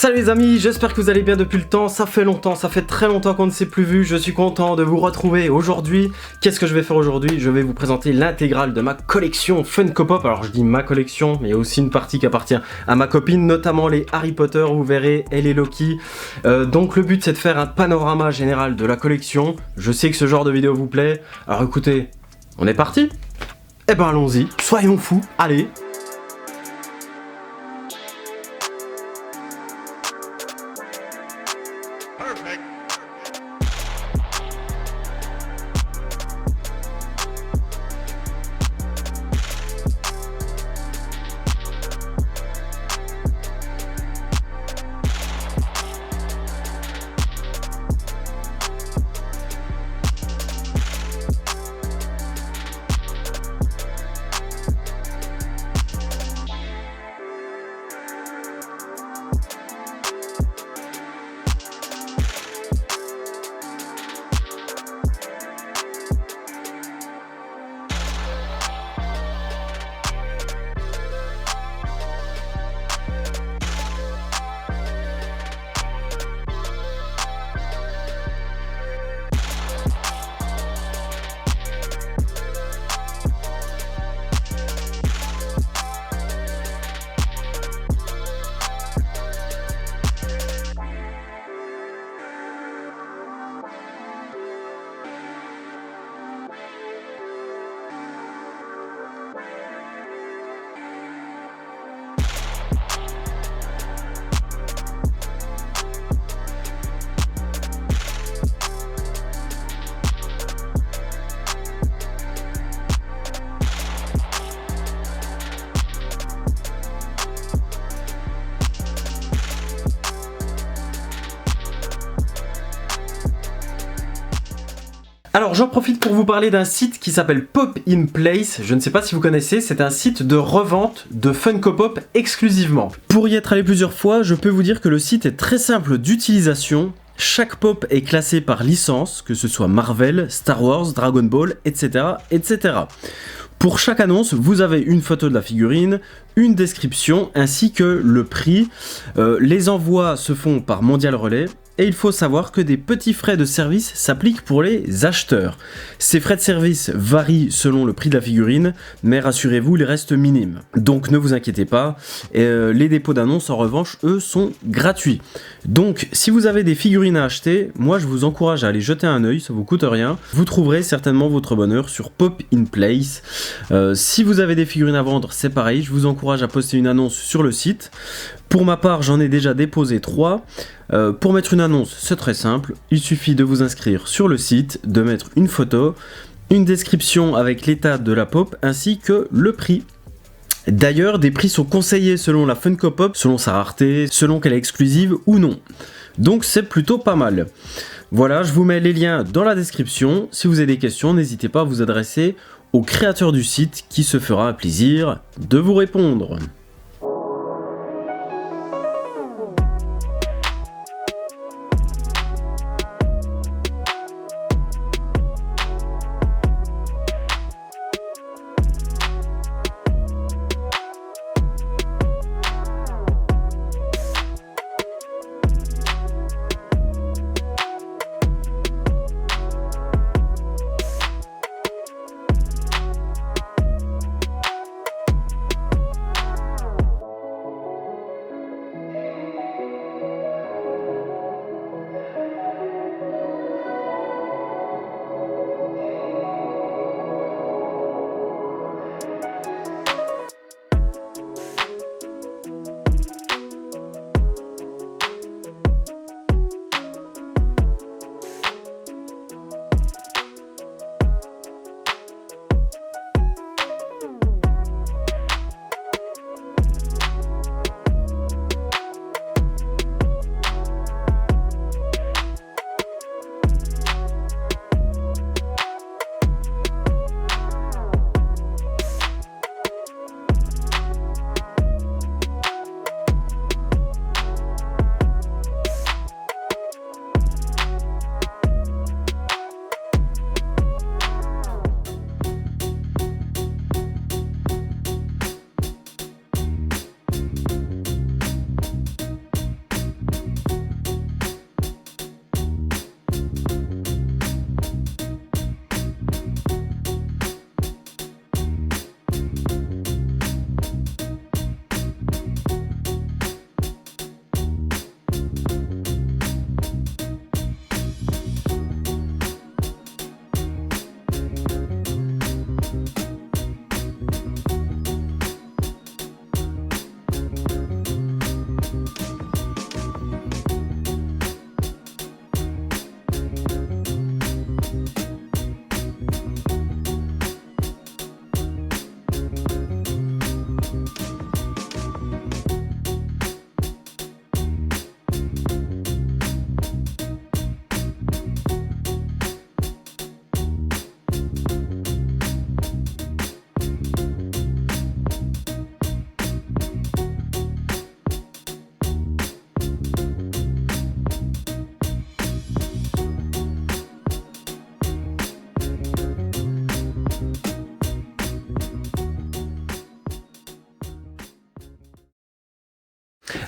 Salut les amis, j'espère que vous allez bien depuis le temps, ça fait longtemps, ça fait très longtemps qu'on ne s'est plus vu, je suis content de vous retrouver aujourd'hui. Qu'est-ce que je vais faire aujourd'hui? Je vais vous présenter l'intégrale de ma collection Funko Pop. Alors je dis ma collection, mais il y a aussi une partie qui appartient à ma copine, notamment les Harry Potter, vous verrez, elle et Loki. Donc le but c'est de faire un panorama général de la collection. Je sais que ce genre de vidéo vous plaît, alors écoutez, on est parti? Eh ben allons-y, soyons fous, allez! Alors j'en profite pour vous parler d'un site qui s'appelle Pop in Place, je ne sais pas si vous connaissez, c'est un site de revente de Funko Pop exclusivement. Pour y être allé plusieurs fois, je peux vous dire que le site est très simple d'utilisation. Chaque pop est classé par licence, que ce soit Marvel, Star Wars, Dragon Ball, etc. etc. Pour chaque annonce, vous avez une photo de la figurine, une description ainsi que le prix. Les envois se font par Mondial Relay. Et il faut savoir que des petits frais de service s'appliquent pour les acheteurs. Ces frais de service varient selon le prix de la figurine, mais rassurez-vous, ils restent minimes. Donc ne vous inquiétez pas, les dépôts d'annonces en revanche, eux, sont gratuits. Donc si vous avez des figurines à acheter, moi je vous encourage à aller jeter un œil, ça vous coûte rien. Vous trouverez certainement votre bonheur sur Pop in Place. Si vous avez des figurines à vendre, c'est pareil, je vous encourage à poster une annonce sur le site. Pour ma part, j'en ai déjà déposé 3. Pour mettre une annonce, c'est très simple. Il suffit de vous inscrire sur le site, de mettre une photo, une description avec l'état de la pop ainsi que le prix. D'ailleurs, des prix sont conseillés selon la Funko Pop, selon sa rareté, selon qu'elle est exclusive ou non. Donc c'est plutôt pas mal. Voilà, je vous mets les liens dans la description. Si vous avez des questions, n'hésitez pas à vous adresser au créateur du site qui se fera un plaisir de vous répondre.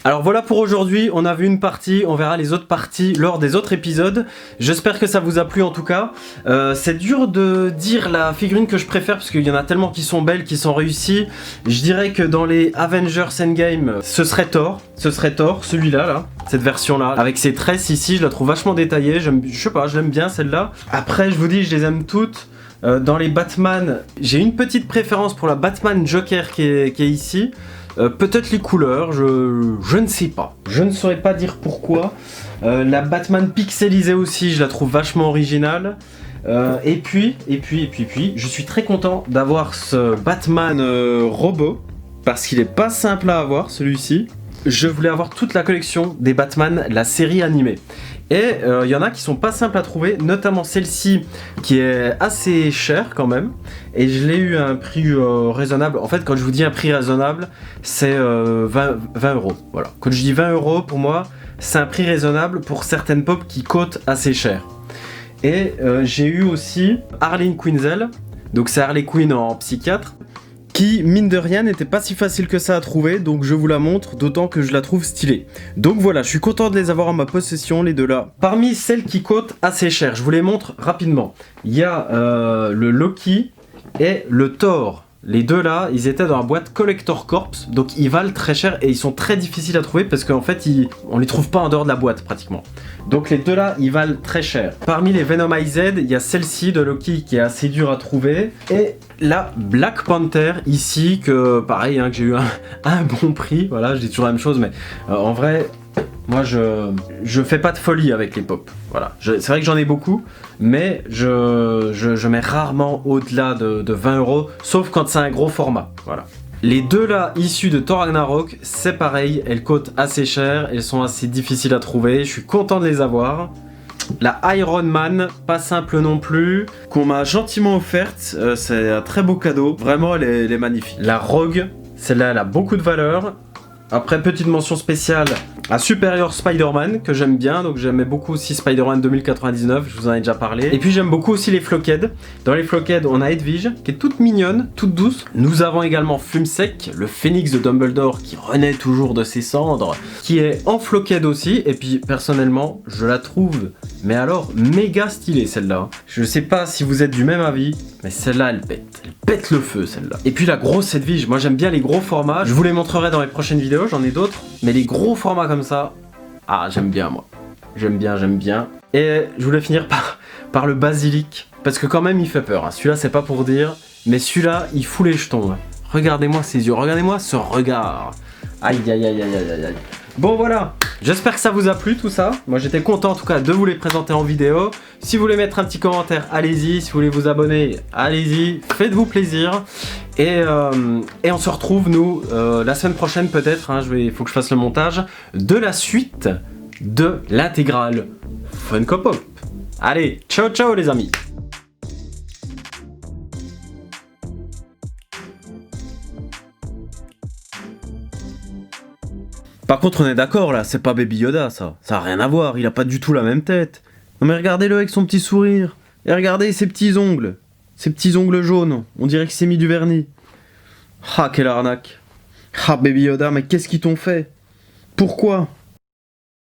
Alors voilà pour aujourd'hui, on a vu une partie, on verra les autres parties lors des autres épisodes. J'espère que ça vous a plu en tout cas. C'est dur de dire la figurine que je préfère parce qu'il y en a tellement qui sont belles, qui sont réussies. Je dirais que dans les Avengers Endgame, ce serait Thor, celui-là, là, cette version-là. Avec ses tresses ici, je la trouve vachement détaillée, je sais pas, je l'aime bien celle-là. Après, je vous dis, je les aime toutes. Dans les Batman, j'ai une petite préférence pour la Batman Joker qui est ici. Peut-être les couleurs, je ne sais pas. Je ne saurais pas dire pourquoi. La Batman pixelisée aussi, je la trouve vachement originale. Et puis, je suis très content d'avoir ce Batman robot. Parce qu'il est pas simple à avoir, celui-ci. Je voulais avoir toute la collection des Batman, la série animée. Et il y en a qui sont pas simples à trouver, notamment celle-ci qui est assez chère quand même. Et je l'ai eu à un prix raisonnable. En fait, quand je vous dis un prix raisonnable, c'est 20 euros. Voilà. Quand je dis 20 euros, pour moi, c'est un prix raisonnable pour certaines pop qui coûtent assez cher. Et j'ai eu aussi Harley Quinzel. Donc c'est Harley Quinn en psychiatre. Qui, mine de rien, n'était pas si facile que ça à trouver, donc je vous la montre, d'autant que je la trouve stylée. Donc voilà, je suis content de les avoir en ma possession, les deux là. Parmi celles qui coûtent assez cher, je vous les montre rapidement. Il y a le Loki et le Thor. Les deux là, ils étaient dans la boîte Collector Corps, donc ils valent très cher et ils sont très difficiles à trouver parce qu'en fait, on les trouve pas en dehors de la boîte pratiquement. Donc les deux là, ils valent très cher. Parmi les Venomized, il y a celle-ci de Loki qui est assez dure à trouver. Et la Black Panther ici, que pareil, hein, que j'ai eu un bon prix. Voilà, je dis toujours la même chose, mais en vrai... Moi, je fais pas de folie avec les pop. Voilà. C'est vrai que j'en ai beaucoup, mais je mets rarement au-delà de 20 euros, sauf quand c'est un gros format. Voilà. Les deux là, issus de Thor Ragnarok, c'est pareil, elles coûtent assez cher, elles sont assez difficiles à trouver, je suis content de les avoir. La Iron Man, pas simple non plus, qu'on m'a gentiment offerte, c'est un très beau cadeau, vraiment elle est magnifique. La Rogue, celle-là elle a beaucoup de valeur. Après, petite mention spéciale à Superior Spider-Man, que j'aime bien, donc j'aimais beaucoup aussi Spider-Man 2099, je vous en ai déjà parlé. Et puis j'aime beaucoup aussi les Flockhead. Dans les Flockhead, on a Edwige, qui est toute mignonne, toute douce. Nous avons également Fumsec, le phénix de Dumbledore, qui renaît toujours de ses cendres, qui est en Flockhead aussi, et puis personnellement, je la trouve, mais alors, méga stylée celle-là. Je sais pas si vous êtes du même avis, mais celle-là, elle pète le feu celle-là. Et puis la grosse Edwige, moi j'aime bien les gros formats, je vous les montrerai dans les prochaines vidéos, j'en ai d'autres, mais les gros formats comme ça, ah j'aime bien moi. J'aime bien. Et je voulais finir par le basilic, parce que quand même il fait peur, hein. Celui-là c'est pas pour dire, mais celui-là il fout les jetons. Hein. Regardez-moi ses yeux, regardez-moi ce regard. Aïe. Bon voilà, j'espère que ça vous a plu tout ça. Moi j'étais content en tout cas de vous les présenter en vidéo. Si vous voulez mettre un petit commentaire, allez-y. Si vous voulez vous abonner, allez-y. Faites-vous plaisir. Et on se retrouve nous la semaine prochaine peut-être. Hein, faut que je fasse le montage de la suite de l'intégrale Funko Pop. Allez, ciao les amis. Par contre, on est d'accord là, c'est pas Baby Yoda ça. Ça a rien à voir, il a pas du tout la même tête. Non mais regardez-le avec son petit sourire. Et regardez ses petits ongles. Ses petits ongles jaunes. On dirait qu'il s'est mis du vernis. Ah, quelle arnaque. Ah, Baby Yoda, mais qu'est-ce qu'ils t'ont fait? Pourquoi?